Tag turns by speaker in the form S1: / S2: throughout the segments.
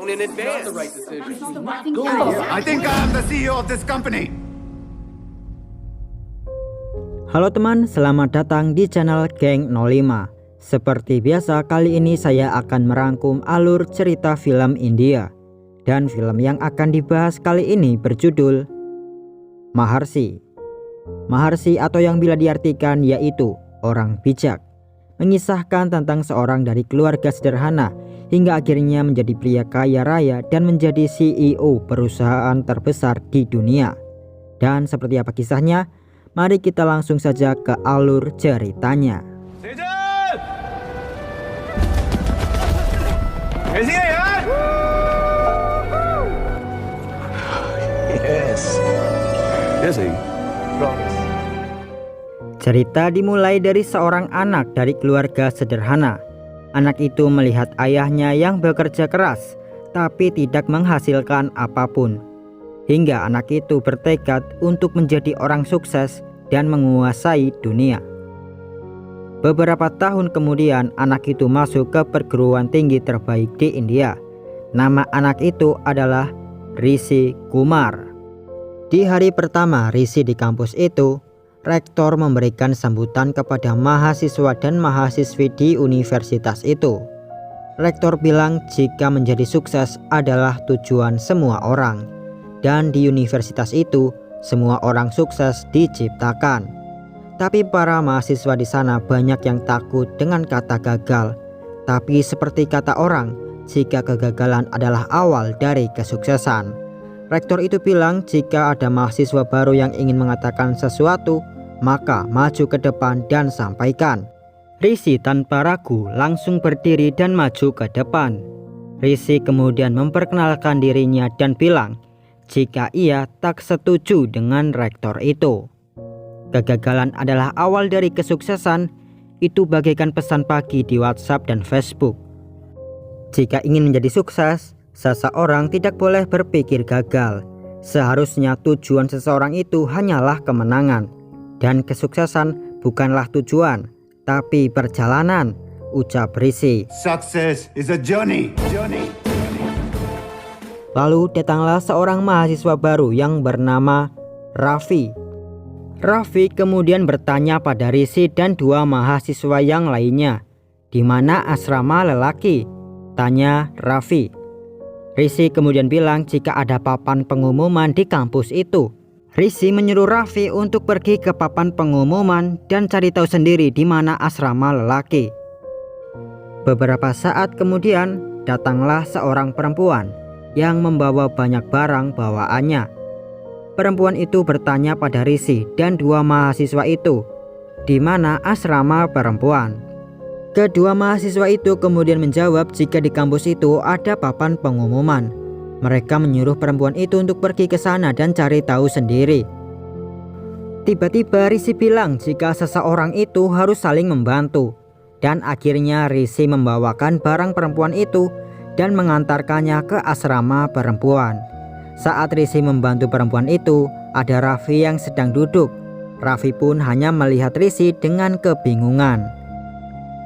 S1: known in advance.
S2: I think I am the CEO of this company.
S3: Halo teman, selamat datang di channel Geng 05. Seperti biasa, kali ini saya akan merangkum alur cerita film India. Dan film yang akan dibahas kali ini berjudul Maharshi. Maharshi atau yang bila diartikan yaitu orang bijak, mengisahkan tentang seorang dari keluarga sederhana hingga akhirnya menjadi pria kaya raya dan menjadi CEO perusahaan terbesar di dunia. Dan seperti apa kisahnya? Mari kita langsung saja ke alur ceritanya. Cerita dimulai dari seorang anak dari keluarga sederhana. Anak itu melihat ayahnya yang bekerja keras tapi tidak menghasilkan apapun. Hingga anak itu bertekad untuk menjadi orang sukses dan menguasai dunia. Beberapa tahun kemudian anak itu masuk ke perguruan tinggi terbaik di India. Nama anak itu adalah Rishi Kumar. Di hari pertama Rishi di kampus itu, rektor memberikan sambutan kepada mahasiswa dan mahasiswi di universitas itu. Rektor bilang jika menjadi sukses adalah tujuan semua orang. Dan di universitas itu, semua orang sukses diciptakan. Tapi para mahasiswa di sana banyak yang takut dengan kata gagal. Tapi seperti kata orang, jika kegagalan adalah awal dari kesuksesan. Rektor itu bilang jika ada mahasiswa baru yang ingin mengatakan sesuatu, maka maju ke depan dan sampaikan. Rishi tanpa ragu langsung berdiri dan maju ke depan. Rishi kemudian memperkenalkan dirinya dan bilang jika ia tak setuju dengan rektor itu. Kegagalan adalah awal dari kesuksesan, itu bagaikan pesan pagi di WhatsApp dan Facebook. Jika ingin menjadi sukses, seseorang tidak boleh berpikir gagal. Seharusnya tujuan seseorang itu hanyalah kemenangan. Dan kesuksesan bukanlah tujuan, tapi perjalanan, ucap Rishi.
S2: Success is a journey.
S3: Lalu datanglah seorang mahasiswa baru yang bernama Raffi. Raffi kemudian bertanya pada Rishi dan dua mahasiswa yang lainnya, "Di mana asrama lelaki?" tanya Raffi. Rishi kemudian bilang jika ada papan pengumuman di kampus itu. Rishi menyuruh Raffi untuk pergi ke papan pengumuman dan cari tahu sendiri di mana asrama lelaki. Beberapa saat kemudian datanglah seorang perempuan yang membawa banyak barang bawaannya. Perempuan itu bertanya pada Rishi dan dua mahasiswa itu, di mana asrama perempuan. Kedua mahasiswa itu kemudian menjawab jika di kampus itu ada papan pengumuman. Mereka menyuruh perempuan itu untuk pergi ke sana dan cari tahu sendiri. Tiba-tiba Rishi bilang jika seseorang itu harus saling membantu. Dan akhirnya Rishi membawakan barang perempuan itu dan mengantarkannya ke asrama perempuan. Saat Rishi membantu perempuan itu, ada Raffi yang sedang duduk. Raffi pun hanya melihat Rishi dengan kebingungan.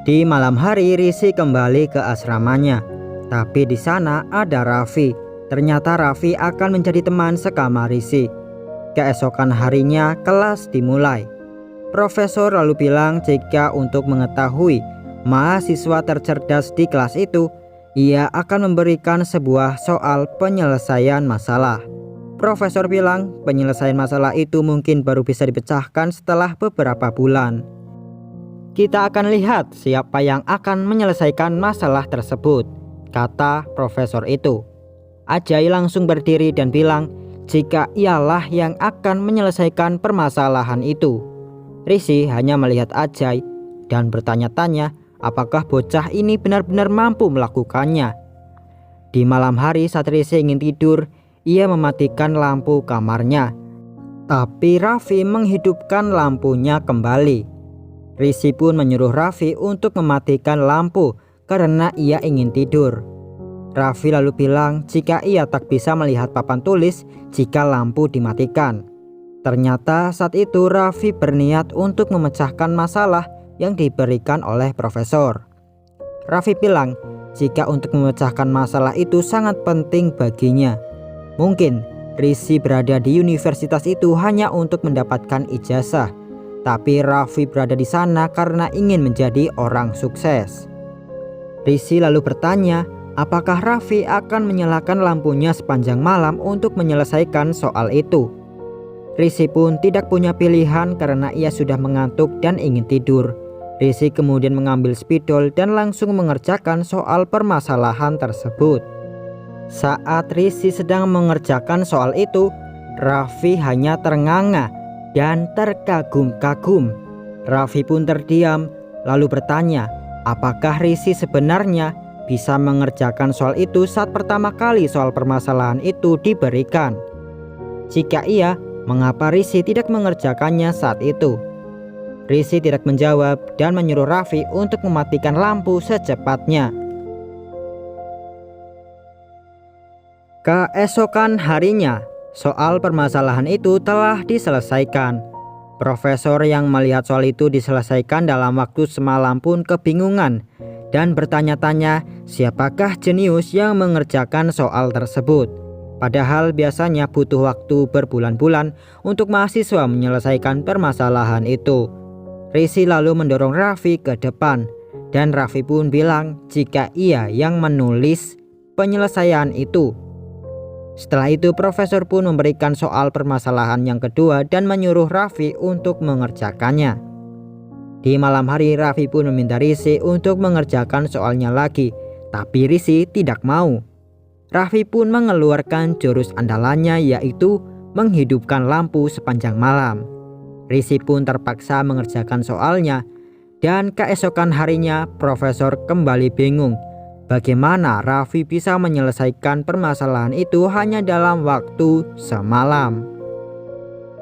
S3: Di malam hari Rishi kembali ke asramanya. Tapi di sana ada Raffi. Ternyata Raffi akan menjadi teman sekamar Rishi. Keesokan harinya kelas dimulai. Profesor lalu bilang jika untuk mengetahui mahasiswa tercerdas di kelas itu, ia akan memberikan sebuah soal penyelesaian masalah. Profesor bilang penyelesaian masalah itu mungkin baru bisa dipecahkan setelah beberapa bulan. Kita akan lihat siapa yang akan menyelesaikan masalah tersebut, kata profesor itu. Ajay langsung berdiri dan bilang jika ialah yang akan menyelesaikan permasalahan itu. Rishi hanya melihat Ajay dan bertanya-tanya apakah bocah ini benar-benar mampu melakukannya. Di malam hari saat Rishi ingin tidur, ia mematikan lampu kamarnya. Tapi Raffi menghidupkan lampunya kembali. Rishi pun menyuruh Raffi untuk mematikan lampu karena ia ingin tidur. Raffi lalu bilang jika ia tak bisa melihat papan tulis jika lampu dimatikan. Ternyata saat itu Raffi berniat untuk memecahkan masalah yang diberikan oleh profesor. Raffi bilang jika untuk memecahkan masalah itu sangat penting baginya. Mungkin Rishi berada di universitas itu hanya untuk mendapatkan ijazah, tapi Raffi berada di sana karena ingin menjadi orang sukses. Rishi lalu bertanya, apakah Raffi akan menyalakan lampunya sepanjang malam untuk menyelesaikan soal itu. Rishi pun tidak punya pilihan karena ia sudah mengantuk dan ingin tidur. Rishi kemudian mengambil spidol dan langsung mengerjakan soal permasalahan tersebut. Saat Rishi sedang mengerjakan soal itu, Raffi hanya ternganga dan terkagum-kagum. Raffi pun terdiam lalu bertanya, apakah Rishi sebenarnya bisa mengerjakan soal itu saat pertama kali soal permasalahan itu diberikan. Jika iya, mengapa Rishi tidak mengerjakannya saat itu? Rishi tidak menjawab dan menyuruh Raffi untuk mematikan lampu secepatnya. Keesokan harinya, soal permasalahan itu telah diselesaikan. Profesor yang melihat soal itu diselesaikan dalam waktu semalam pun kebingungan dan bertanya-tanya siapakah jenius yang mengerjakan soal tersebut. Padahal biasanya butuh waktu berbulan-bulan untuk mahasiswa menyelesaikan permasalahan itu. Rishi lalu mendorong Raffi ke depan dan Raffi pun bilang jika ia yang menulis penyelesaian itu. Setelah itu profesor pun memberikan soal permasalahan yang kedua dan menyuruh Raffi untuk mengerjakannya. Di malam hari Raffi pun meminta Rishi untuk mengerjakan soalnya lagi, tapi Rishi tidak mau. Raffi pun mengeluarkan jurus andalannya yaitu menghidupkan lampu sepanjang malam. Rishi pun terpaksa mengerjakan soalnya dan keesokan harinya profesor kembali bingung. Bagaimana Raffi bisa menyelesaikan permasalahan itu hanya dalam waktu semalam?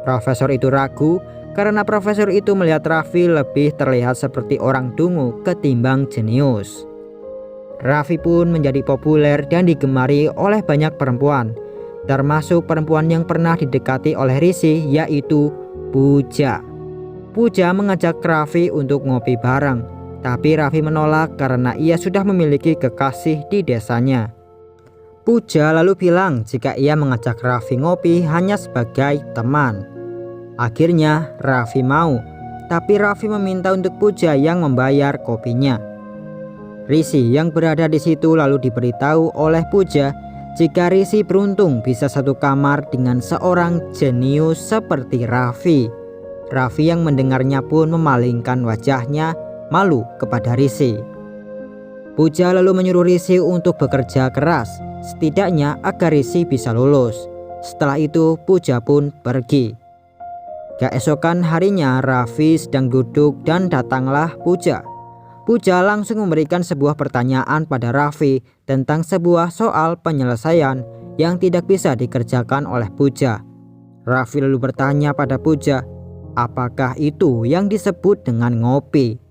S3: Profesor itu ragu karena profesor itu melihat Raffi lebih terlihat seperti orang dungu ketimbang jenius. Raffi pun menjadi populer dan digemari oleh banyak perempuan, termasuk perempuan yang pernah didekati oleh Rishi yaitu Pooja. Pooja mengajak Raffi untuk ngopi bareng. Tapi Raffi menolak karena ia sudah memiliki kekasih di desanya. Pooja lalu bilang jika ia mengajak Raffi ngopi hanya sebagai teman. Akhirnya Raffi mau, tapi Raffi meminta untuk Pooja yang membayar kopinya. Rishi yang berada di situ lalu diberitahu oleh Pooja jika Rishi beruntung bisa satu kamar dengan seorang jenius seperti Raffi. Raffi yang mendengarnya pun memalingkan wajahnya malu kepada Rishi. Pooja lalu menyuruh Rishi untuk bekerja keras, setidaknya agar Rishi bisa lulus. Setelah itu Pooja pun pergi. Keesokan harinya Raffi sedang duduk dan datanglah Pooja. Pooja langsung memberikan sebuah pertanyaan pada Raffi tentang sebuah soal penyelesaian yang tidak bisa dikerjakan oleh Pooja. Raffi lalu bertanya pada Pooja, apakah itu yang disebut dengan ngopi?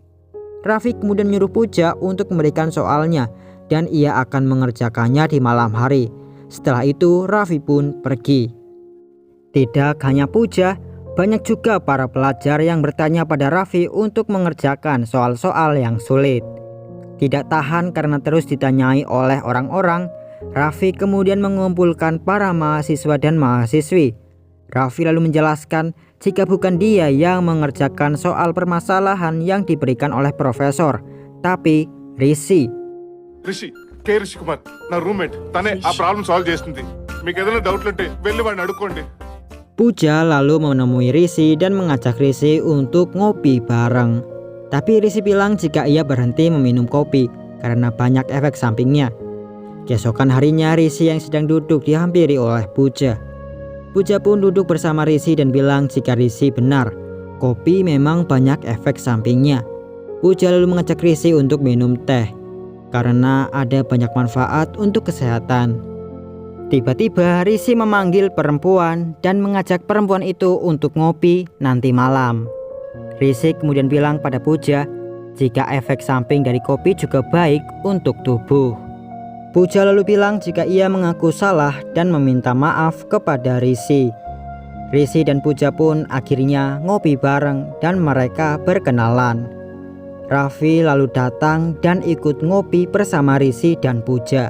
S3: Raffi kemudian menyuruh Pooja untuk memberikan soalnya dan ia akan mengerjakannya di malam hari. Setelah itu Raffi pun pergi. Tidak hanya Pooja, banyak juga para pelajar yang bertanya pada Raffi untuk mengerjakan soal-soal yang sulit. Tidak tahan karena terus ditanyai oleh orang-orang, Raffi kemudian mengumpulkan para mahasiswa dan mahasiswi. Raffi lalu menjelaskan jika bukan dia yang mengerjakan soal permasalahan yang diberikan oleh profesor, tapi Rishi.
S1: Rishi, K. Rishi Kumar, na roommate. Tane a problem solve చేస్తుంది. మీకు ఏదైనా డౌట్లు ఉంటే వెళ్ళి వాడిని అడుక్కోండి.
S3: Pooja lalu menemui Rishi dan mengajak Rishi untuk ngopi bareng. Tapi Rishi bilang jika ia berhenti meminum kopi karena banyak efek sampingnya. Keesokan harinya Rishi yang sedang duduk dihampiri oleh Pooja. Pooja pun duduk bersama Rishi dan bilang jika Rishi benar, kopi memang banyak efek sampingnya. Pooja lalu mengajak Rishi untuk minum teh karena ada banyak manfaat untuk kesehatan. Tiba-tiba Rishi memanggil perempuan dan mengajak perempuan itu untuk ngopi nanti malam. Rishi kemudian bilang pada Pooja jika efek samping dari kopi juga baik untuk tubuh. Pooja lalu bilang jika ia mengaku salah dan meminta maaf kepada Rishi. Rishi dan Pooja pun akhirnya ngopi bareng dan mereka berkenalan. Raffi lalu datang dan ikut ngopi bersama Rishi dan Pooja.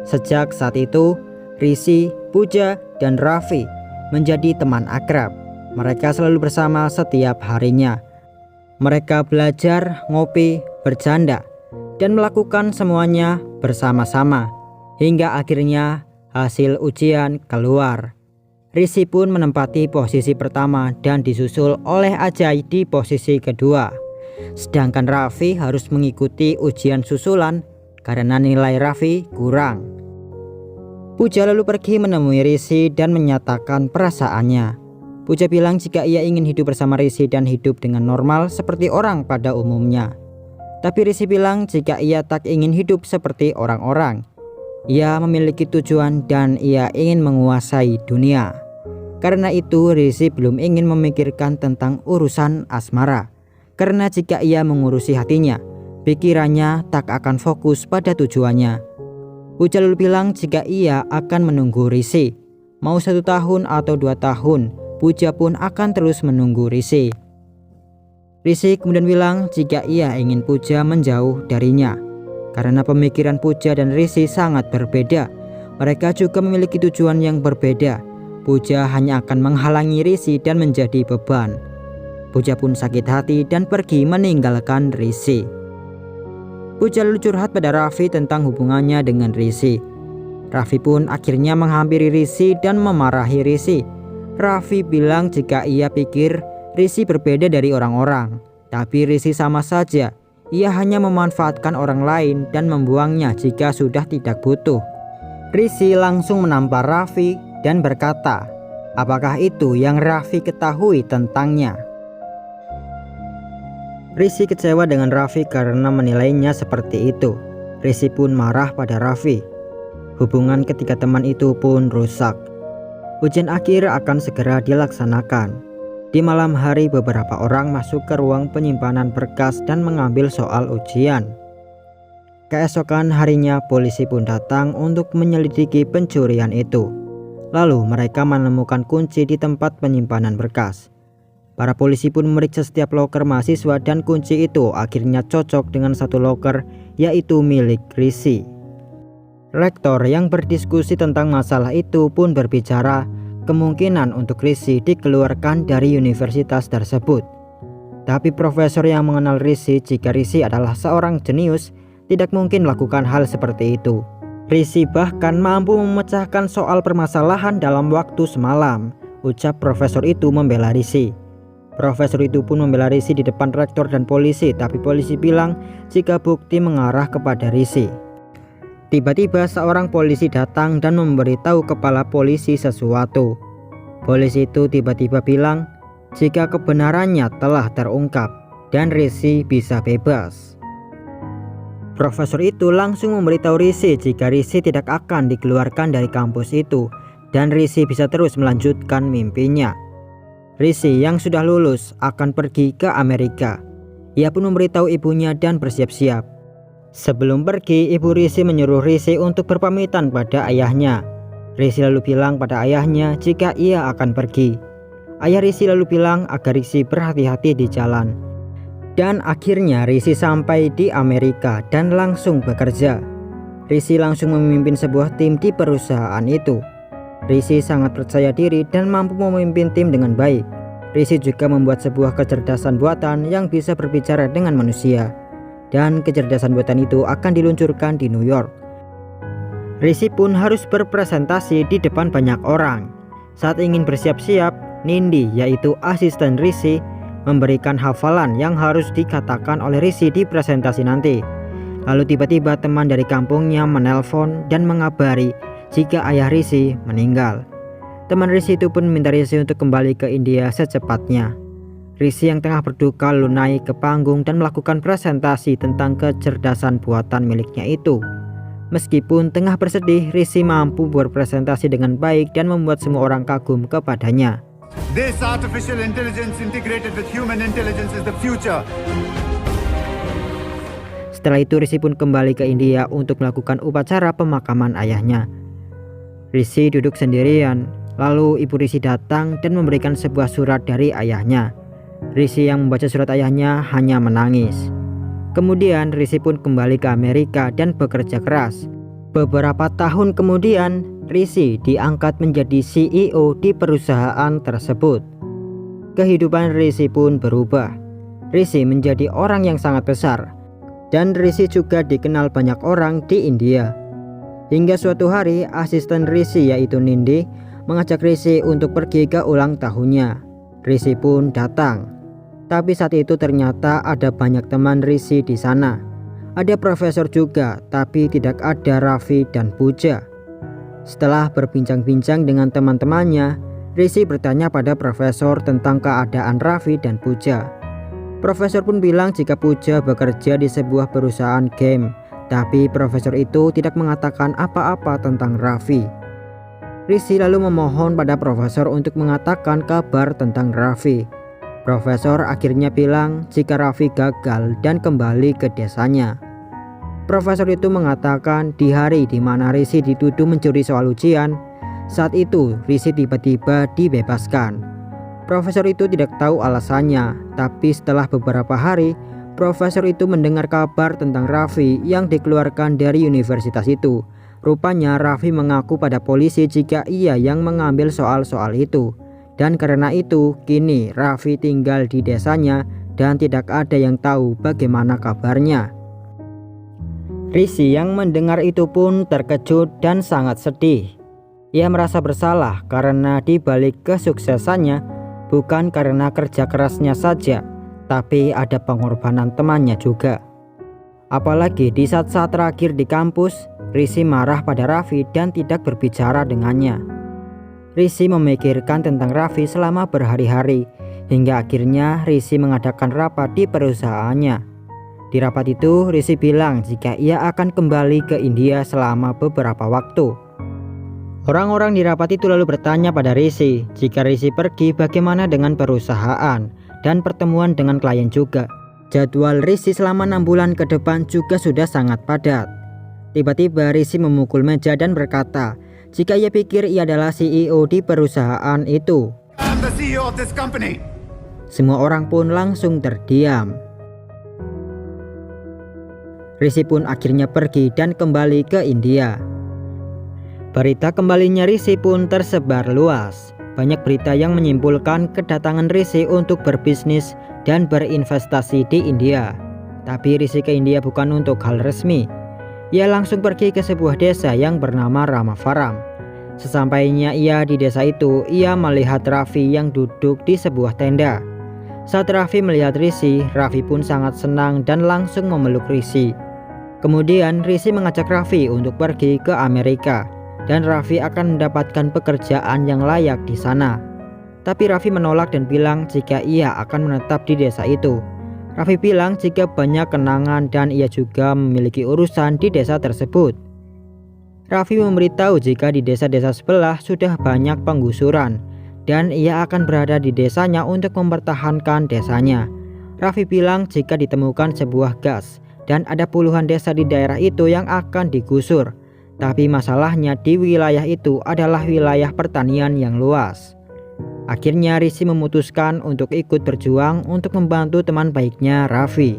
S3: Sejak saat itu, Rishi, Pooja, dan Raffi menjadi teman akrab. Mereka selalu bersama setiap harinya. Mereka belajar, ngopi, bercanda, dan melakukan semuanya bersama-sama. Hingga akhirnya hasil ujian keluar. Rishi pun menempati posisi pertama dan disusul oleh Ajay di posisi kedua. Sedangkan Raffi harus mengikuti ujian susulan karena nilai Raffi kurang. Pooja lalu pergi menemui Rishi dan menyatakan perasaannya. Pooja bilang jika ia ingin hidup bersama Rishi dan hidup dengan normal seperti orang pada umumnya. Tapi Rishi bilang jika ia tak ingin hidup seperti orang-orang. Ia memiliki tujuan dan ia ingin menguasai dunia. Karena itu Rishi belum ingin memikirkan tentang urusan asmara. Karena jika ia mengurusi hatinya, pikirannya tak akan fokus pada tujuannya. Pooja lalu bilang jika ia akan menunggu Rishi. Mau 1 tahun atau 2 tahun, Pooja pun akan terus menunggu Rishi. Rishi kemudian bilang jika ia ingin Pooja menjauh darinya. Karena pemikiran Pooja dan Rishi sangat berbeda. Mereka juga memiliki tujuan yang berbeda. Pooja hanya akan menghalangi Rishi dan menjadi beban. Pooja pun sakit hati dan pergi meninggalkan Rishi. Pooja lalu curhat pada Raffi tentang hubungannya dengan Rishi. Raffi pun akhirnya menghampiri Rishi dan memarahi Rishi. Raffi bilang jika ia pikir Rishi berbeda dari orang-orang. Tapi Rishi sama saja. Ia hanya memanfaatkan orang lain dan membuangnya jika sudah tidak butuh. Rishi langsung menampar Raffi dan berkata, apakah itu yang Raffi ketahui tentangnya? Rishi kecewa dengan Raffi karena menilainya seperti itu. Rishi pun marah pada Raffi. Hubungan ketiga teman itu pun rusak. Ujian akhir akan segera dilaksanakan. Di malam hari beberapa orang masuk ke ruang penyimpanan berkas dan mengambil soal ujian. Keesokan harinya polisi pun datang untuk menyelidiki pencurian itu. Lalu mereka menemukan kunci di tempat penyimpanan berkas. Para polisi pun memeriksa setiap loker mahasiswa dan kunci itu akhirnya cocok dengan satu loker, yaitu milik Rishi. Rektor yang berdiskusi tentang masalah itu pun berbicara kemungkinan untuk Rishi dikeluarkan dari universitas tersebut. Tapi profesor yang mengenal Rishi jika Rishi adalah seorang jenius tidak mungkin melakukan hal seperti itu. Rishi bahkan mampu memecahkan soal permasalahan dalam waktu semalam, ucap profesor itu membela Rishi. Profesor itu pun membela Rishi di depan rektor dan polisi, tapi polisi bilang jika bukti mengarah kepada Rishi. Tiba-tiba seorang polisi datang dan memberitahu kepala polisi sesuatu. Polisi itu tiba-tiba bilang jika kebenarannya telah terungkap dan Rishi bisa bebas. Profesor itu langsung memberitahu Rishi jika Rishi tidak akan dikeluarkan dari kampus itu dan Rishi bisa terus melanjutkan mimpinya. Rishi yang sudah lulus akan pergi ke Amerika. Ia pun memberitahu ibunya dan bersiap-siap. Sebelum pergi, ibu Rishi menyuruh Rishi untuk berpamitan pada ayahnya. Rishi lalu bilang pada ayahnya jika ia akan pergi. Ayah Rishi lalu bilang agar Rishi berhati-hati di jalan. Dan akhirnya Rishi sampai di Amerika dan langsung bekerja. Rishi langsung memimpin sebuah tim di perusahaan itu. Rishi sangat percaya diri dan mampu memimpin tim dengan baik. Rishi juga membuat sebuah kecerdasan buatan yang bisa berbicara dengan manusia. Dan kecerdasan buatan itu akan diluncurkan di New York. Rishi pun harus berpresentasi di depan banyak orang. Saat ingin bersiap-siap, Nindi yaitu asisten Rishi memberikan hafalan yang harus dikatakan oleh Rishi di presentasi nanti. Lalu tiba-tiba teman dari kampungnya menelpon dan mengabari jika ayah Rishi meninggal. Teman Rishi itu pun meminta Rishi untuk kembali ke India secepatnya. Rishi yang tengah berduka lalu naik ke panggung dan melakukan presentasi tentang kecerdasan buatan miliknya itu. Meskipun tengah bersedih, Rishi mampu berpresentasi dengan baik dan membuat semua orang kagum kepadanya.
S2: This artificial intelligence integrated with human intelligence is the future.
S3: Setelah itu Rishi pun kembali ke India untuk melakukan upacara pemakaman ayahnya. Rishi duduk sendirian, lalu ibu Rishi datang dan memberikan sebuah surat dari ayahnya. Rishi yang membaca surat ayahnya hanya menangis. Kemudian Rishi pun kembali ke Amerika dan bekerja keras. Beberapa tahun kemudian, Rishi diangkat menjadi CEO di perusahaan tersebut. Kehidupan Rishi pun berubah. Rishi menjadi orang yang sangat besar, dan Rishi juga dikenal banyak orang di India. Hingga suatu hari, asisten Rishi yaitu Nindi mengajak Rishi untuk pergi ke ulang tahunnya. Rishi pun datang. Tapi saat itu ternyata ada banyak teman Rishi di sana. Ada profesor juga, tapi tidak ada Raffi dan Pooja. Setelah berbincang-bincang dengan teman-temannya, Rishi bertanya pada profesor tentang keadaan Raffi dan Pooja. Profesor pun bilang jika Pooja bekerja di sebuah perusahaan game, tapi profesor itu tidak mengatakan apa-apa tentang Raffi. Rishi lalu memohon pada profesor untuk mengatakan kabar tentang Raffi. Profesor akhirnya bilang jika Raffi gagal dan kembali ke desanya. Profesor itu mengatakan di hari di mana Rishi dituduh mencuri soal ujian, saat itu Rishi tiba-tiba dibebaskan. Profesor itu tidak tahu alasannya, tapi setelah beberapa hari, profesor itu mendengar kabar tentang Raffi yang dikeluarkan dari universitas itu. Rupanya Raffi mengaku pada polisi jika ia yang mengambil soal-soal itu. Dan karena itu, kini Raffi tinggal di desanya dan tidak ada yang tahu bagaimana kabarnya. Rishi yang mendengar itu pun terkejut dan sangat sedih. Ia merasa bersalah karena di balik kesuksesannya bukan karena kerja kerasnya saja, tapi ada pengorbanan temannya juga. Apalagi di saat-saat terakhir di kampus, Rishi marah pada Raffi dan tidak berbicara dengannya. Rishi memikirkan tentang Raffi selama berhari-hari, hingga akhirnya Rishi mengadakan rapat di perusahaannya. Di rapat itu, Rishi bilang jika ia akan kembali ke India selama beberapa waktu. Orang-orang di rapat itu lalu bertanya pada Rishi, jika Rishi pergi bagaimana dengan perusahaan dan pertemuan dengan klien juga. Jadwal Rishi selama 6 bulan ke depan juga sudah sangat padat. Tiba-tiba Rishi memukul meja dan berkata, jika ia pikir ia adalah CEO di perusahaan itu.
S2: I'm the CEO of this company.
S3: Semua orang pun langsung terdiam. Rishi pun akhirnya pergi dan kembali ke India. Berita kembalinya Rishi pun tersebar luas. Banyak berita yang menyimpulkan kedatangan Rishi untuk berbisnis dan berinvestasi di India. Tapi Rishi ke India bukan untuk hal resmi. Ia langsung pergi ke sebuah desa yang bernama Ramafaram. Sesampainya ia di desa itu, ia melihat Raffi yang duduk di sebuah tenda. Saat Raffi melihat Rishi, Raffi pun sangat senang dan langsung memeluk Rishi. Kemudian Rishi mengajak Raffi untuk pergi ke Amerika, dan Raffi akan mendapatkan pekerjaan yang layak di sana. Tapi Raffi menolak dan bilang jika ia akan menetap di desa itu. Raffi bilang jika banyak kenangan dan ia juga memiliki urusan di desa tersebut. Raffi memberitahu jika di desa-desa sebelah sudah banyak penggusuran dan ia akan berada di desanya untuk mempertahankan desanya. Raffi bilang jika ditemukan sebuah gas dan ada puluhan desa di daerah itu yang akan digusur. Tapi masalahnya di wilayah itu adalah wilayah pertanian yang luas. Akhirnya Rishi memutuskan untuk ikut berjuang untuk membantu teman baiknya Raffi.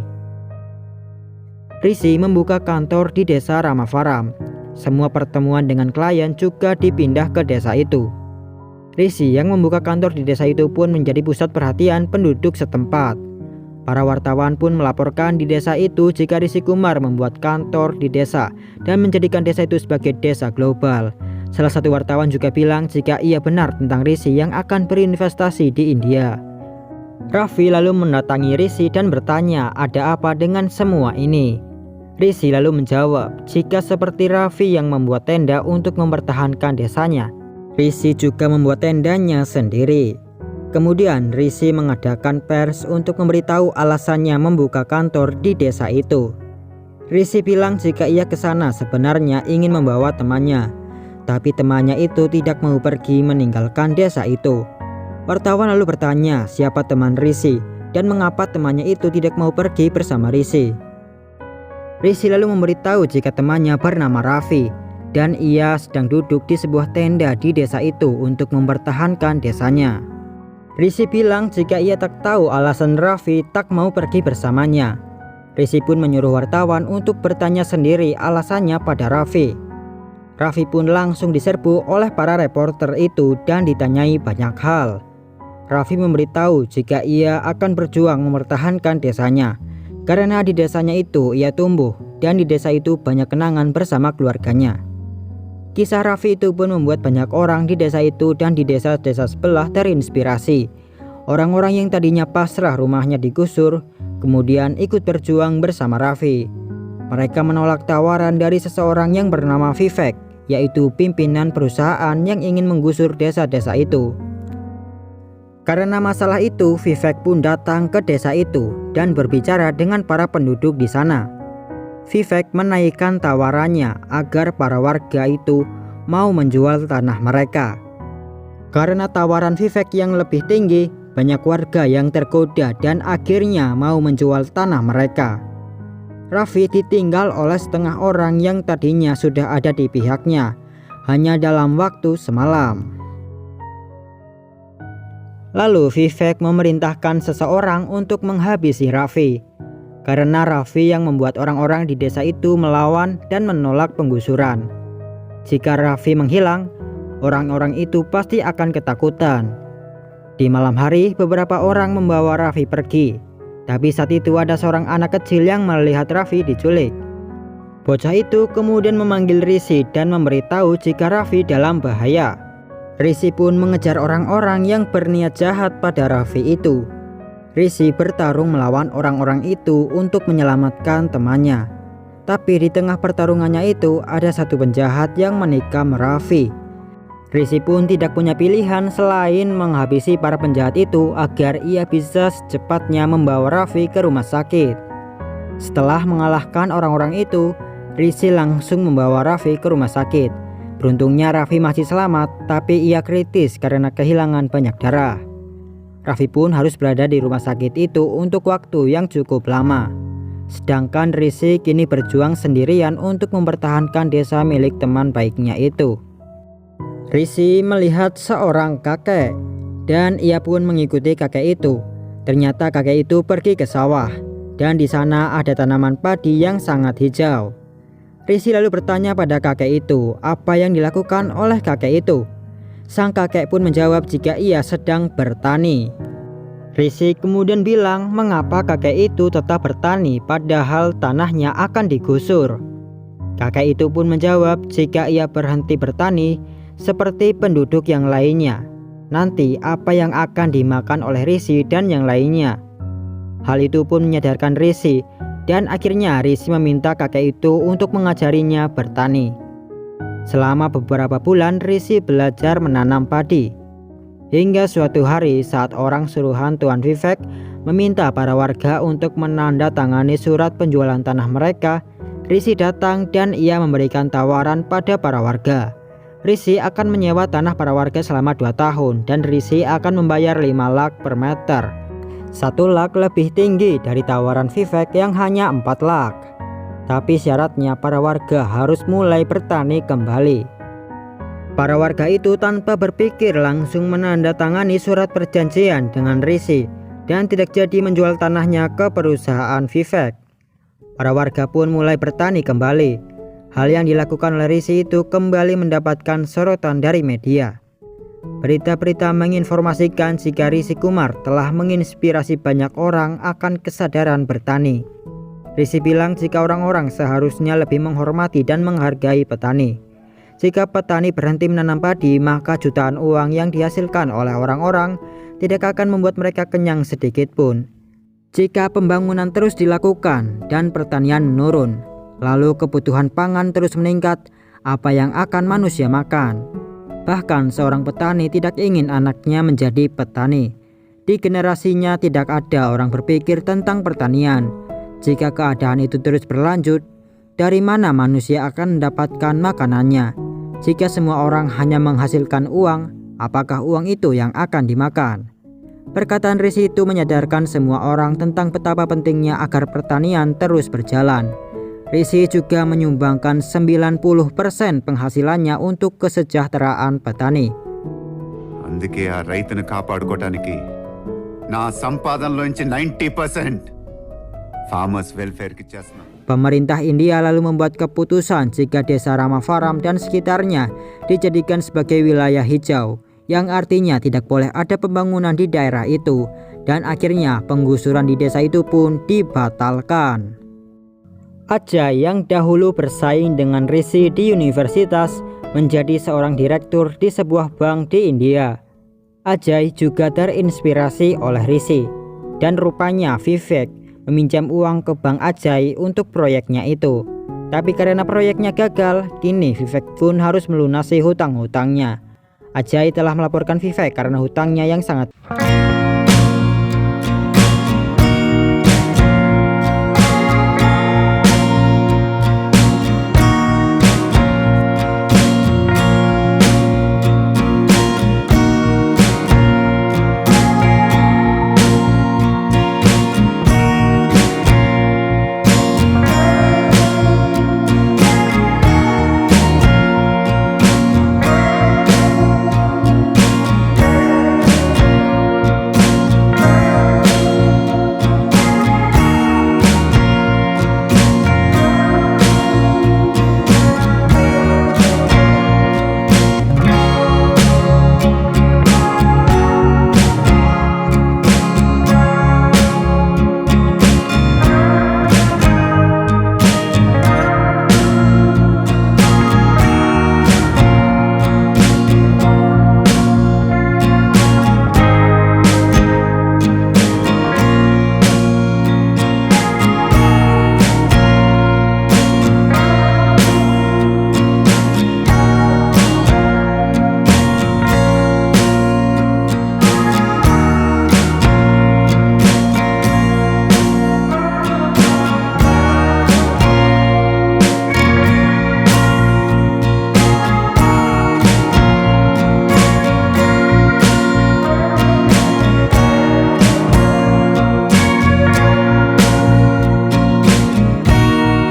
S3: Rishi membuka kantor di desa Ramafaram. Semua pertemuan dengan klien juga dipindah ke desa itu. Rishi yang membuka kantor di desa itu pun menjadi pusat perhatian penduduk setempat. Para wartawan pun melaporkan di desa itu jika Rishi Kumar membuat kantor di desa dan menjadikan desa itu sebagai desa global. Salah satu wartawan juga bilang jika ia benar tentang Rishi yang akan berinvestasi di India. Raffi lalu mendatangi Rishi dan bertanya ada apa dengan semua ini. Rishi lalu menjawab jika seperti Raffi yang membuat tenda untuk mempertahankan desanya, Rishi juga membuat tendanya sendiri. Kemudian Rishi mengadakan pers untuk memberitahu alasannya membuka kantor di desa itu. Rishi bilang jika ia ke sana sebenarnya ingin membawa temannya, tapi temannya itu tidak mau pergi meninggalkan desa itu. Wartawan lalu bertanya siapa teman Rishi dan mengapa temannya itu tidak mau pergi bersama Rishi. Rishi lalu memberitahu jika temannya bernama Raffi dan ia sedang duduk di sebuah tenda di desa itu untuk mempertahankan desanya. Rishi bilang jika ia tak tahu alasan Raffi tak mau pergi bersamanya. Rishi pun menyuruh wartawan untuk bertanya sendiri alasannya pada Raffi. Raffi pun langsung diserbu oleh para reporter itu dan ditanyai banyak hal. Raffi memberitahu jika ia akan berjuang mempertahankan desanya, karena di desanya itu ia tumbuh dan di desa itu banyak kenangan bersama keluarganya. Kisah Raffi itu pun membuat banyak orang di desa itu dan di desa-desa sebelah terinspirasi. Orang-orang yang tadinya pasrah rumahnya digusur, kemudian ikut berjuang bersama Raffi. Mereka menolak tawaran dari seseorang yang bernama Vivek, yaitu pimpinan perusahaan yang ingin menggusur desa-desa itu. Karena masalah itu, Vivek pun datang ke desa itu dan berbicara dengan para penduduk di sana. Vivek menaikkan tawarannya agar para warga itu mau menjual tanah mereka. Karena tawaran Vivek yang lebih tinggi, banyak warga yang tergoda dan akhirnya mau menjual tanah mereka. Raffi ditinggal oleh setengah orang yang tadinya sudah ada di pihaknya, hanya dalam waktu semalam. Lalu Vivek memerintahkan seseorang untuk menghabisi Raffi, karena Raffi yang membuat orang-orang di desa itu melawan dan menolak penggusuran. Jika Raffi menghilang, orang-orang itu pasti akan ketakutan. Di malam hari, beberapa orang membawa Raffi pergi. Tapi saat itu ada seorang anak kecil yang melihat Raffi diculik. Bocah itu kemudian memanggil Rishi dan memberitahu jika Raffi dalam bahaya. Rishi pun mengejar orang-orang yang berniat jahat pada Raffi itu. Rishi bertarung melawan orang-orang itu untuk menyelamatkan temannya. Tapi di tengah pertarungannya itu ada satu penjahat yang menikam Raffi. Rishi pun tidak punya pilihan selain menghabisi para penjahat itu agar ia bisa secepatnya membawa Raffi ke rumah sakit. Setelah mengalahkan orang-orang itu, Rishi langsung membawa Raffi ke rumah sakit. Beruntungnya Raffi masih selamat, tapi ia kritis karena kehilangan banyak darah. Raffi pun harus berada di rumah sakit itu untuk waktu yang cukup lama. Sedangkan Rishi kini berjuang sendirian untuk mempertahankan desa milik teman baiknya itu. Rishi melihat seorang kakek dan ia pun mengikuti kakek itu. Ternyata kakek itu pergi ke sawah dan di sana ada tanaman padi yang sangat hijau. Rishi lalu bertanya pada kakek itu apa yang dilakukan oleh kakek itu. Sang kakek pun menjawab jika ia sedang bertani. Rishi kemudian bilang mengapa kakek itu tetap bertani padahal tanahnya akan digusur. Kakek itu pun menjawab jika ia berhenti bertani seperti penduduk yang lainnya, nanti apa yang akan dimakan oleh Rishi dan yang lainnya. Hal itu pun menyadarkan Rishi dan akhirnya Rishi meminta kakek itu untuk mengajarinya bertani. Selama beberapa bulan Rishi belajar menanam padi. Hingga suatu hari saat orang suruhan Tuan Vivek meminta para warga untuk menandatangani surat penjualan tanah mereka, Rishi datang dan ia memberikan tawaran pada para warga. Rishi akan menyewa tanah para warga selama 2 tahun dan Rishi akan membayar 5 lakh per meter. 1 lakh lebih tinggi dari tawaran Vivek yang hanya 4 lakh. Tapi syaratnya para warga harus mulai bertani kembali. Para warga itu tanpa berpikir langsung menandatangani surat perjanjian dengan Rishi dan tidak jadi menjual tanahnya ke perusahaan Vivek. Para warga pun mulai bertani kembali. Hal yang dilakukan oleh Rishi itu kembali mendapatkan sorotan dari media. Berita-berita menginformasikan jika Rishi Kumar telah menginspirasi banyak orang akan kesadaran bertani. Rishi bilang jika orang-orang seharusnya lebih menghormati dan menghargai petani. Jika petani berhenti menanam padi, maka jutaan uang yang dihasilkan oleh orang-orang tidak akan membuat mereka kenyang sedikit pun. Jika pembangunan terus dilakukan dan pertanian menurun, lalu kebutuhan pangan terus meningkat, apa yang akan manusia makan? Bahkan seorang petani tidak ingin anaknya menjadi petani. Di generasinya tidak ada orang berpikir tentang pertanian. Jika keadaan itu terus berlanjut, dari mana manusia akan mendapatkan makanannya? Jika semua orang hanya menghasilkan uang, apakah uang itu yang akan dimakan? Perkataan Rishi itu menyadarkan semua orang tentang betapa pentingnya agar pertanian terus berjalan. Rishi juga menyumbangkan 90% penghasilannya untuk kesejahteraan petani.
S2: అందుకే ఆ రైతును కాపాడుకోవడానికి నా సంపాదనలోంచి 90% farmers welfare ki chasna.
S3: Pemerintah India lalu membuat keputusan jika desa Ramafaram dan sekitarnya dijadikan sebagai wilayah hijau, yang artinya tidak boleh ada pembangunan di daerah itu, dan akhirnya penggusuran di desa itu pun dibatalkan. Ajay yang dahulu bersaing dengan Rishi di universitas menjadi seorang direktur di sebuah bank di India. Ajay juga terinspirasi oleh Rishi, dan rupanya Vivek meminjam uang ke Bank Ajay untuk proyeknya itu. Tapi karena proyeknya gagal, kini Vivek pun harus melunasi hutang-hutangnya. Ajay telah melaporkan Vivek karena hutangnya yang sangat